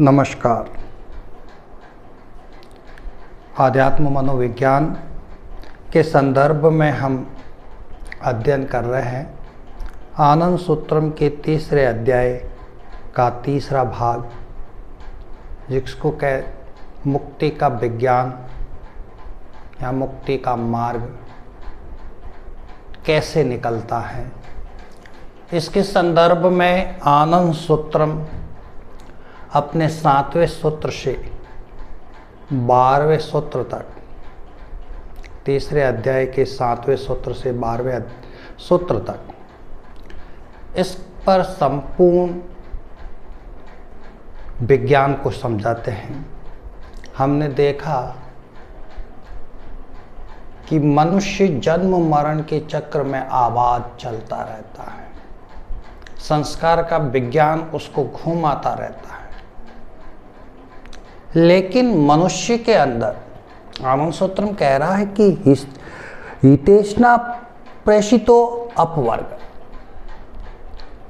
नमस्कार। आध्यात्म मनोविज्ञान के संदर्भ में हम अध्ययन कर रहे हैं आनंद सूत्रम के तीसरे अध्याय का तीसरा भाग, जिसको कह मुक्ति का विज्ञान या मुक्ति का मार्ग कैसे निकलता है। इसके संदर्भ में आनंद सूत्रम अपने 7वें सूत्र से 12वें सूत्र तक, तीसरे अध्याय के 7वें सूत्र से 12वें सूत्र तक इस पर संपूर्ण विज्ञान को समझाते हैं। हमने देखा कि मनुष्य जन्म मरण के चक्र में आबाद चलता रहता है, संस्कार का विज्ञान उसको घुमाता रहता है, लेकिन मनुष्य के अंदर आनंद सूत्रम कह रहा है कि हितेष्णा प्रेषितो अपवर्ग,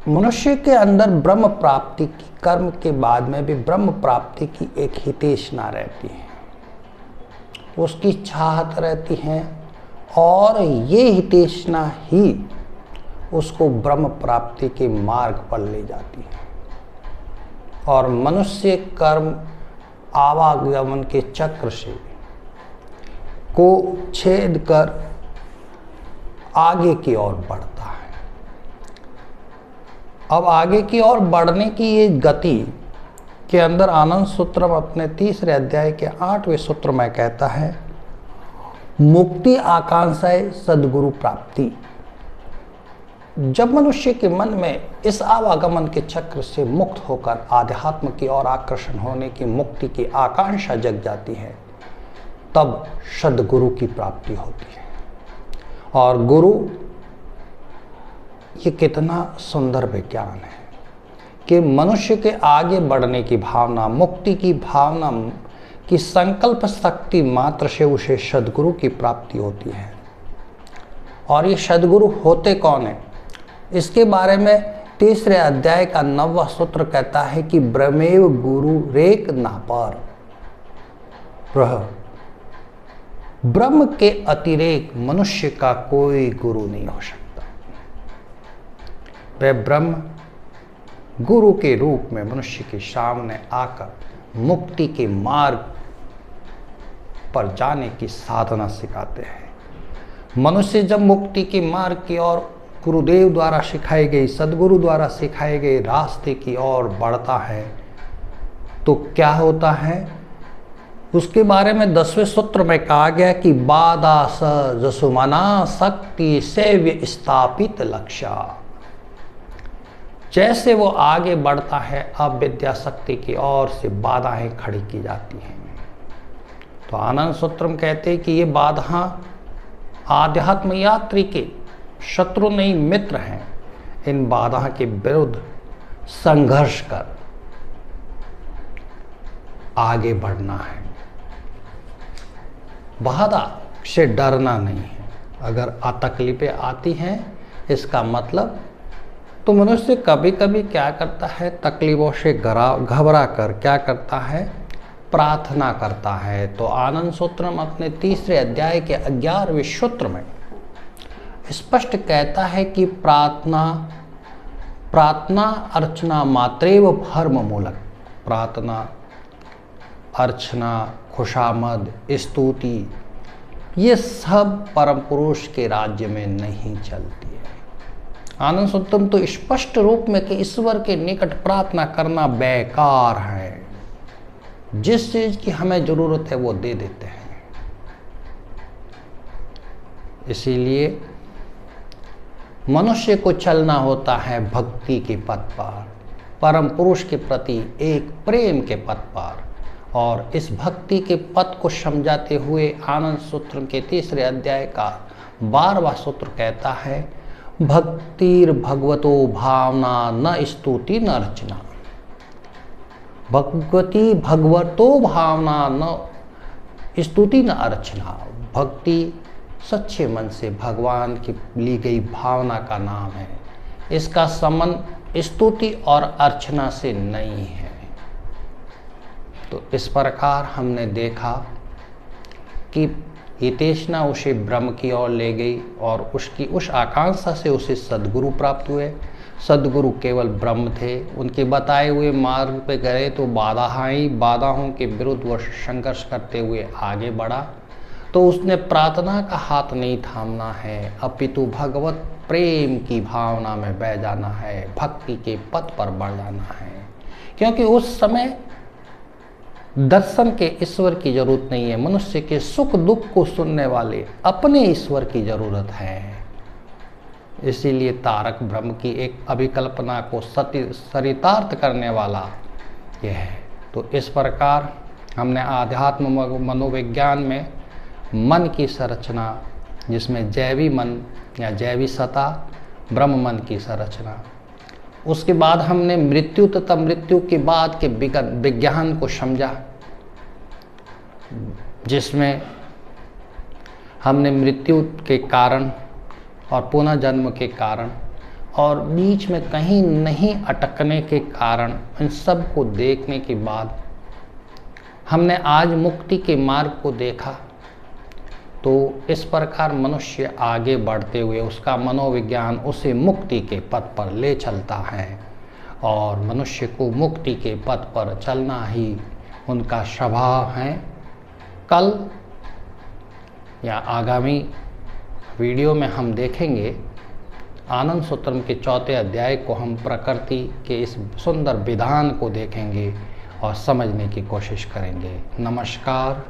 मनुष्य के अंदर ब्रह्म प्राप्ति की, कर्म के बाद में भी ब्रह्म प्राप्ति की एक हितेष्णा रहती है, उसकी चाहत रहती है, और ये हितेष्णा ही उसको ब्रह्म प्राप्ति के मार्ग पर ले जाती है। और मनुष्य कर्म आवागमन के चक्र से को छेद कर आगे की ओर बढ़ता है। अब आगे की ओर बढ़ने की ये गति के अंदर आनंद सूत्रम अपने तीसरे अध्याय के 8वें सूत्र में कहता है, मुक्ति आकांक्षाएं सद्गुरु प्राप्ति। जब मनुष्य के मन में इस आवागमन के चक्र से मुक्त होकर आध्यात्म की ओर आकर्षण होने की, मुक्ति की आकांक्षा जग जाती है, तब सद्गुरु की प्राप्ति होती है। और गुरु, ये कितना सुंदर विज्ञान है कि मनुष्य के आगे बढ़ने की भावना, मुक्ति की भावना की संकल्प शक्ति मात्र से उसे सद्गुरु की प्राप्ति होती है। और ये सद्गुरु होते कौन है, इसके बारे में तीसरे अध्याय का 9वां सूत्र कहता है कि ब्रह्मेव गुरु रेक नापर, ब्रह्म के अतिरेक मनुष्य का कोई गुरु नहीं हो सकता। वह ब्रह्म गुरु के रूप में मनुष्य के सामने आकर मुक्ति के मार्ग पर जाने की साधना सिखाते हैं। मनुष्य जब मुक्ति के मार्ग की ओर गुरुदेव द्वारा सिखाई गई, सद्गुरु द्वारा सिखाए गए रास्ते की ओर बढ़ता है, तो क्या होता है, उसके बारे में 10वें सूत्र में कहा गया कि बाधा स जसुमना शक्ति सेव्य स्थापित लक्ष्य। जैसे वो आगे बढ़ता है, अब विद्या शक्ति की ओर से बाधाएं खड़ी की जाती हैं। तो आनंद सूत्रम कहते हैं कि ये बाधा आध्यात्म यात्री के शत्रु नहीं मित्र हैं। इन बाधा के विरुद्ध संघर्ष कर आगे बढ़ना है, बाधा से डरना नहीं है। अगर तकलीफें आती हैं, इसका मतलब तो मनुष्य कभी कभी क्या करता है, तकलीफों से घबरा कर क्या करता है, प्रार्थना करता है। तो आनंद सूत्रम अपने तीसरे अध्याय के 11वें सूत्र में स्पष्ट कहता है कि प्रार्थना अर्चना मात्रेव धर्म मूलक, प्रार्थना अर्चना खुशामद स्तुति, ये सब परम पुरुष के राज्य में नहीं चलती है। आनंद सूत्रम तो स्पष्ट रूप में कि ईश्वर के निकट प्रार्थना करना बेकार है, जिस चीज की हमें जरूरत है वो दे देते हैं। इसीलिए मनुष्य को चलना होता है भक्ति के पथ पर, परम पुरुष के प्रति एक प्रेम के पथ पर। और इस भक्ति के पथ को समझाते हुए आनंद सूत्र के तीसरे अध्याय का 12वां सूत्र कहता है, भक्तिर भगवतो भावना न स्तुति न अर्चना। भगवती भगवतो भावना न स्तुति न अर्चना। भक्ति सच्चे मन से भगवान की ली गई भावना का नाम है। इसका संबंध स्तुति और अर्चना से नहीं है। तो इस प्रकार हमने देखा कि हितेशना उसे ब्रह्म की ओर ले गई और उसकी उस आकांक्षा से उसे सद्गुरु प्राप्त हुए। सद्गुरु केवल ब्रह्म थे, उनके बताए हुए मार्ग पे गए तो बाधाओं के विरुद्ध वह संघर्ष करते हुए आगे बढ़ा। तो उसने प्रार्थना का हाथ नहीं थामना है, अपितु भगवत प्रेम की भावना में बह जाना है, भक्ति के पथ पर बढ़ जाना है। क्योंकि उस समय दर्शन के ईश्वर की जरूरत नहीं है, मनुष्य के सुख दुख को सुनने वाले अपने ईश्वर की जरूरत है। इसीलिए तारक ब्रह्म की एक अभिकल्पना को चरितार्थ करने वाला यह है। तो इस प्रकार हमने आध्यात्म मनोविज्ञान में मन की संरचना, जिसमें जैवी मन या जैवी सत्ता, ब्रह्म मन की संरचना, उसके बाद हमने मृत्यु तथा मृत्यु के बाद के विज्ञान को समझा, जिसमें हमने मृत्यु के कारण और पुनः जन्म के कारण और बीच में कहीं नहीं अटकने के कारण, इन सब को देखने के बाद हमने आज मुक्ति के मार्ग को देखा। तो इस प्रकार मनुष्य आगे बढ़ते हुए उसका मनोविज्ञान उसे मुक्ति के पथ पर ले चलता है और मनुष्य को मुक्ति के पथ पर चलना ही उनका स्वभाव है। कल या आगामी वीडियो में हम देखेंगे आनंद सूत्रम के 4 अध्याय को, हम प्रकृति के इस सुंदर विधान को देखेंगे और समझने की कोशिश करेंगे। नमस्कार।